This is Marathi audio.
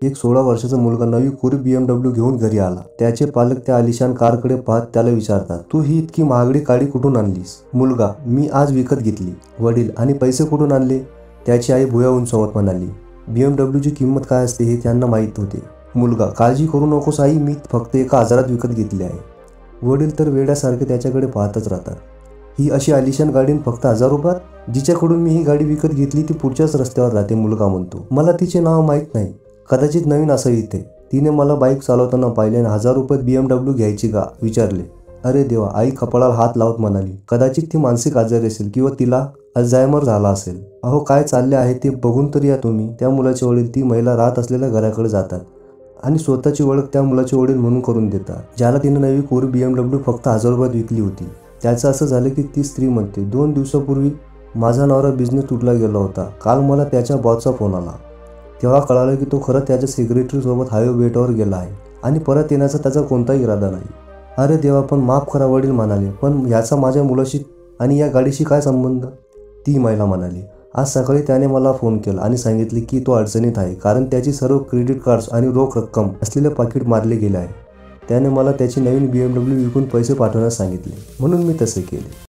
एक 16 वर्षाचा मुलगा नवी कोरी BMW घेऊन घरी आला। त्याचे पालक त्या आलिशान कारकडे पाहत त्याला विचारतात, तू ही इतकी महागडी गाडी कुठून आणलीस? मुलगा, मी आज विकत घेतली। वडील, आणि पैसे कुठून आणले? त्याची आई भुया उंचावत म्हणाली, BMWची किंमत काय असते हे त्यांना माहीत होते। मुलगा, काळजी करू नकोस आई, मी फक्त 1000 विकत घेतली आहे। वडील तर वेड्यासारखे त्याच्याकडे पाहतच राहतात। ही अशी आलिशान गाडी फक्त 1000 रुपयात? जिच्याकडून मी ही गाडी विकत घेतली ती पुढच्याच रस्त्यावर राहते। मुलगा म्हणतो, मला तिचे नाव माहीत नाही, कदाचित नवीन असावी इथे। तिने मला बाईक चालवताना पाहिले आणि 1000 रुपयात BMW घ्यायची का विचारले। अरे देवा, आई कपाळाला हात लावत म्हणाली, कदाचित ती मानसिक आजारी असेल किंवा तिला अल्झायमर झाला असेल। अहो काय चालले आहे ते बघून तर या तुम्ही। त्या मुलाचे वडील ती महिला राहत असलेल्या घराकडे जातात आणि स्वतःची ओळख त्या मुलाचे वडील म्हणून करून देतात, ज्याला तिने नवी कोरी BMW फक्त 1000 रुपयात विकली होती। त्याचं असं झालं की ती स्त्री म्हणते, 2 दिवसापूर्वी माझा नवरा बिझनेस तुटला गेला होता। काल मला त्याच्या बॉसचा फोन आला, तेव्हा कळालं की तो खरं त्याच्या सेक्रेटरीसोबत हायवे बेटावर गेला आहे आणि परत येण्याचा त्याचा कोणताही इरादा नाही। अरे देवा, पण माफ करा, वडील म्हणाले, पण याचा माझ्या मुलाशी आणि या गाडीशी काय संबंध? ती महिला म्हणाली, आज सकाळी त्याने मला फोन केला आणि सांगितले की तो अडचणीत आहे, कारण त्याची सर्व क्रेडिट कार्ड्स आणि रोख रक्कम असलेले पाकिट मारले गेले आहे। त्याने मला त्याची नवीन BMW विकून पैसे पाठवण्यास सांगितले, म्हणून मी तसे केले।